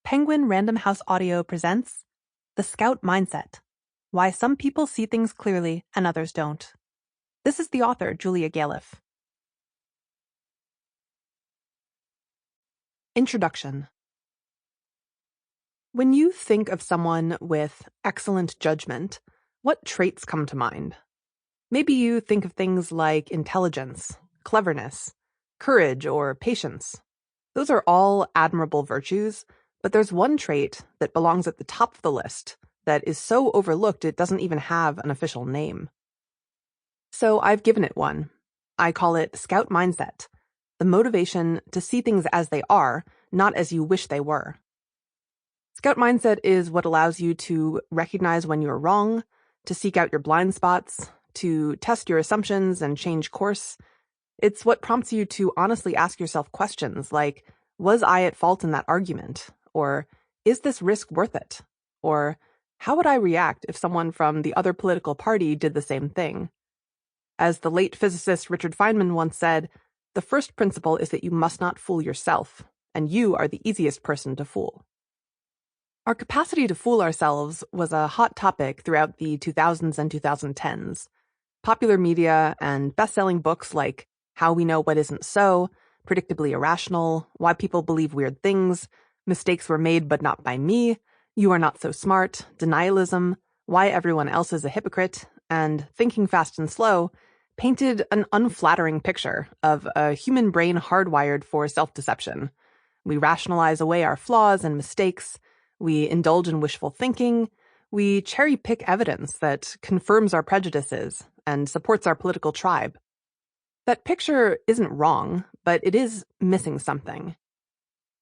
Penguin Random House Audio presents The Scout Mindset, Why Some People See Things Clearly and Others Don't. This is the author, Julia Galef. Introduction. When you think of someone with excellent judgment, what traits come to mind? Maybe you think of things like intelligence, cleverness, courage, or patience. Those are all admirable virtues, but there's one trait that belongs at the top of the list that is so overlooked it doesn't even have an official name. So I've given it one. I call it Scout Mindset, the motivation to see things as they are, not as you wish they were. Scout Mindset is what allows you to recognize when you're wrong, to seek out your blind spots, to test your assumptions and change course. It's what prompts you to honestly ask yourself questions like, was I at fault in that argument? Or, is this risk worth it? Or, how would I react if someone from the other political party did the same thing? As the late physicist Richard Feynman once said, the first principle is that you must not fool yourself, and you are the easiest person to fool. Our capacity to fool ourselves was a hot topic throughout the 2000s and 2010s. Popular media and best-selling books like How We Know What Isn't So, Predictably Irrational, Why People Believe Weird Things, Mistakes Were Made But Not By Me, You Are Not So Smart, Denialism, Why Everyone Else is a Hypocrite, and Thinking Fast and Slow painted an unflattering picture of a human brain hardwired for self-deception. We rationalize away our flaws and mistakes, we indulge in wishful thinking, we cherry-pick evidence that confirms our prejudices and supports our political tribe. That picture isn't wrong, but it is missing something.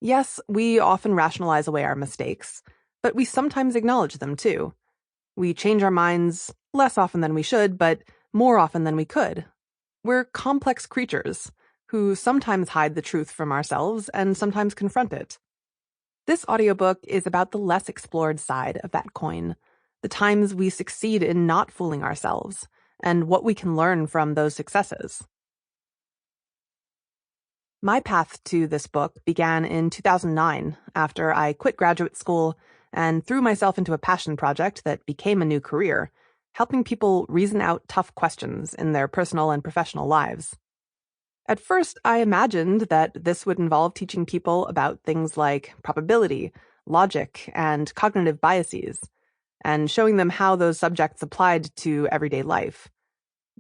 Yes, we often rationalize away our mistakes, but we sometimes acknowledge them too. We change our minds less often than we should, but more often than we could. We're complex creatures who sometimes hide the truth from ourselves and sometimes confront it. This audiobook is about the less explored side of that coin, the times we succeed in not fooling ourselves, and what we can learn from those successes. My path to this book began in 2009 after I quit graduate school and threw myself into a passion project that became a new career, helping people reason out tough questions in their personal and professional lives. At first, I imagined that this would involve teaching people about things like probability, logic, and cognitive biases, and showing them how those subjects applied to everyday life.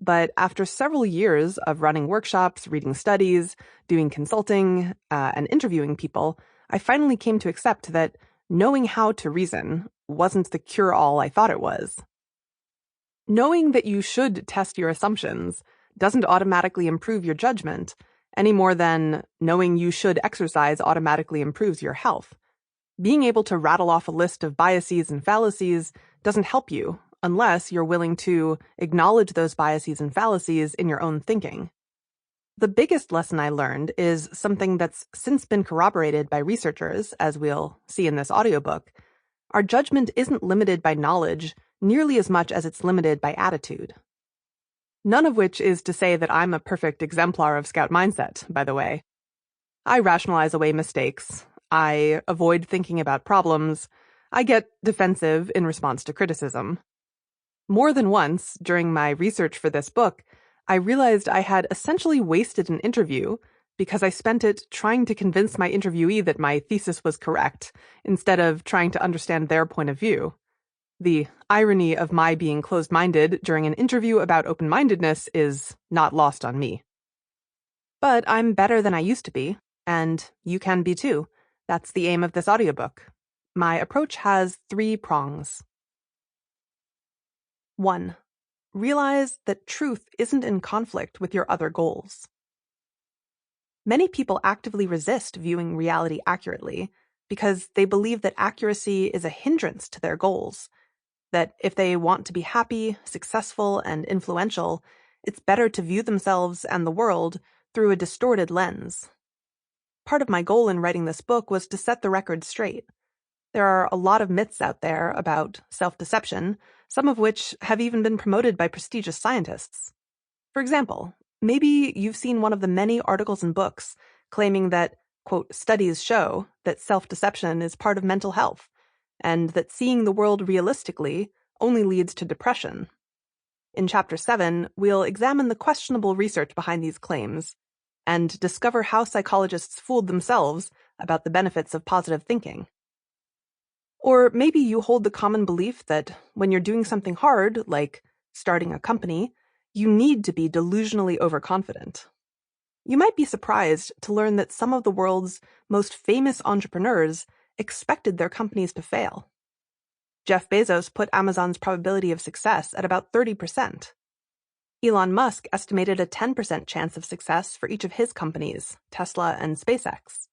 But after several years of running workshops, reading studies, doing consulting, and interviewing people, I finally came to accept that knowing how to reason wasn't the cure-all I thought it was. Knowing that you should test your assumptions doesn't automatically improve your judgment, any more than knowing you should exercise automatically improves your health. Being able to rattle off a list of biases and fallacies doesn't help you unless you're willing to acknowledge those biases and fallacies in your own thinking. The biggest lesson I learned is something that's since been corroborated by researchers, as we'll see in this audiobook. Our judgment isn't limited by knowledge nearly as much as it's limited by attitude. None of which is to say that I'm a perfect exemplar of Scout Mindset, by the way. I rationalize away mistakes. I avoid thinking about problems. I get defensive in response to criticism. More than once, during my research for this book, I realized I had essentially wasted an interview because I spent it trying to convince my interviewee that my thesis was correct, instead of trying to understand their point of view. The irony of my being closed-minded during an interview about open-mindedness is not lost on me. But I'm better than I used to be, and you can be too. That's the aim of this audiobook. My approach has 3 prongs. 1. Realize that truth isn't in conflict with your other goals. Many people actively resist viewing reality accurately because they believe that accuracy is a hindrance to their goals, that if they want to be happy, successful, and influential, it's better to view themselves and the world through a distorted lens. Part of my goal in writing this book was to set the record straight. There are a lot of myths out there about self-deception, some of which have even been promoted by prestigious scientists. For example, maybe you've seen one of the many articles and books claiming that quote, studies show that self-deception is part of mental health, and that seeing the world realistically only leads to depression. In Chapter 7, we'll examine the questionable research behind these claims and discover how psychologists fooled themselves about the benefits of positive thinking. Or maybe you hold the common belief that when you're doing something hard, like starting a company, you need to be delusionally overconfident. You might be surprised to learn that some of the world's most famous entrepreneurs expected their companies to fail. Jeff Bezos put Amazon's probability of success at about 30%. Elon Musk estimated a 10% chance of success for each of his companies, Tesla and SpaceX.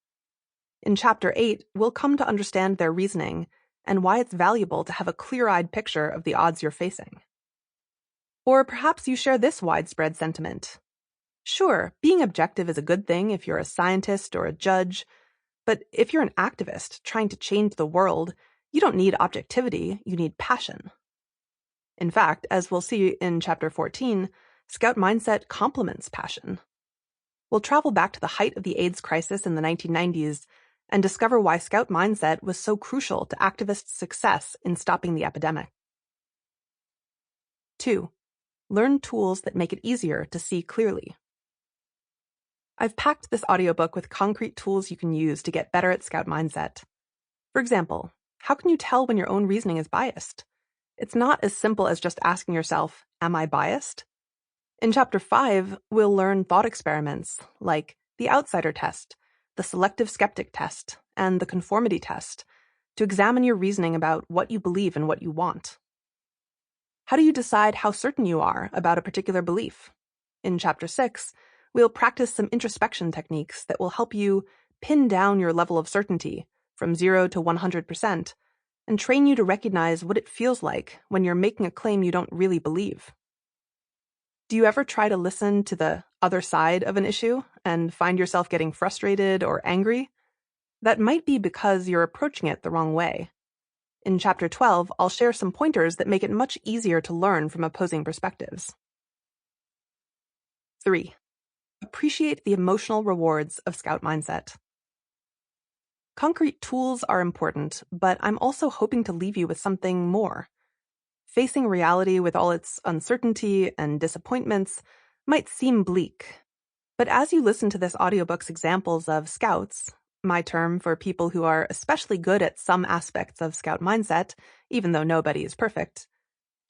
In Chapter 8, we'll come to understand their reasoning and why it's valuable to have a clear-eyed picture of the odds you're facing. Or perhaps you share this widespread sentiment. Sure, being objective is a good thing if you're a scientist or a judge, but if you're an activist trying to change the world, you don't need objectivity, you need passion. In fact, as we'll see in Chapter 14, Scout mindset complements passion. We'll travel back to the height of the AIDS crisis in the 1990s and discover why Scout mindset was so crucial to activists' success in stopping the epidemic. 2. Learn tools that make it easier to see clearly. I've packed this audiobook with concrete tools you can use to get better at Scout mindset. For example, how can you tell when your own reasoning is biased? It's not as simple as just asking yourself, am I biased? In Chapter 5, we'll learn thought experiments like the outsider test, the selective skeptic test, and the conformity test to examine your reasoning about what you believe and what you want. How do you decide how certain you are about a particular belief? In Chapter 6, we'll practice some introspection techniques that will help you pin down your level of certainty from 0 to 100% and train you to recognize what it feels like when you're making a claim you don't really believe. Do you ever try to listen to the other side of an issue and find yourself getting frustrated or angry? That might be because you're approaching it the wrong way. In Chapter 12, I'll share some pointers that make it much easier to learn from opposing perspectives. 3. Appreciate the emotional rewards of Scout mindset. Concrete tools are important, but I'm also hoping to leave you with something more. Facing reality with all its uncertainty and disappointments might seem bleak. But as you listen to this audiobook's examples of Scouts, my term for people who are especially good at some aspects of Scout mindset, even though nobody is perfect,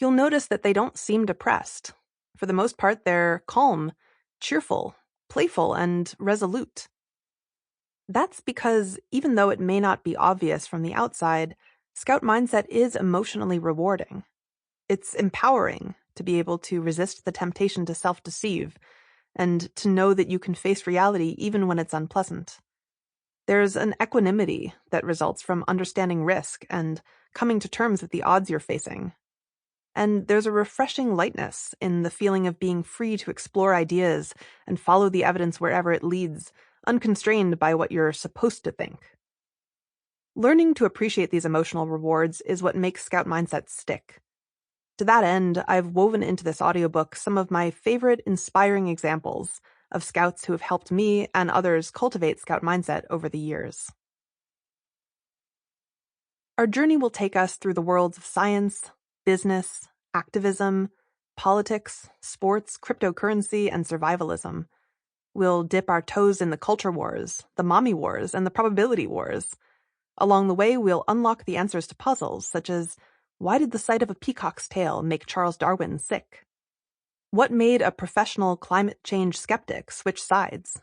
you'll notice that they don't seem depressed. For the most part, they're calm, cheerful, playful, and resolute. That's because even though it may not be obvious from the outside, Scout mindset is emotionally rewarding. It's empowering to be able to resist the temptation to self-deceive and to know that you can face reality even when it's unpleasant. There's an equanimity that results from understanding risk and coming to terms with the odds you're facing. And there's a refreshing lightness in the feeling of being free to explore ideas and follow the evidence wherever it leads, unconstrained by what you're supposed to think. Learning to appreciate these emotional rewards is what makes Scout mindset stick. To that end, I've woven into this audiobook some of my favorite inspiring examples of Scouts who have helped me and others cultivate Scout mindset over the years. Our journey will take us through the worlds of science, business, activism, politics, sports, cryptocurrency, and survivalism. We'll dip our toes in the culture wars, the mommy wars, and the probability wars. Along the way, we'll unlock the answers to puzzles such as, why did the sight of a peacock's tail make Charles Darwin sick? What made a professional climate change skeptic switch sides?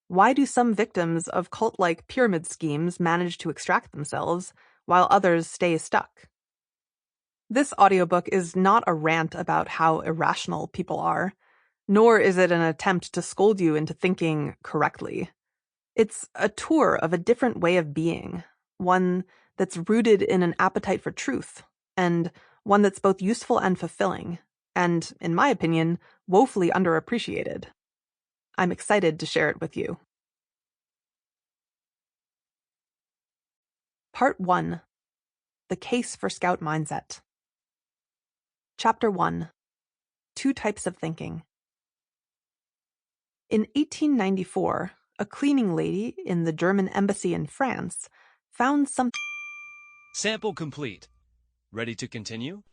Why do some victims of cult-like pyramid schemes manage to extract themselves, while others stay stuck? This audiobook is not a rant about how irrational people are, nor is it an attempt to scold you into thinking correctly. It's a tour of a different way of being, one that's rooted in an appetite for truth, and one that's both useful and fulfilling, and, in my opinion, woefully underappreciated. I'm excited to share it with you. Part 1. The Case for Scout Mindset. Chapter 1. 2 Types of Thinking. In 1894, a cleaning lady in the German embassy in France found something. Sample complete. Ready to continue?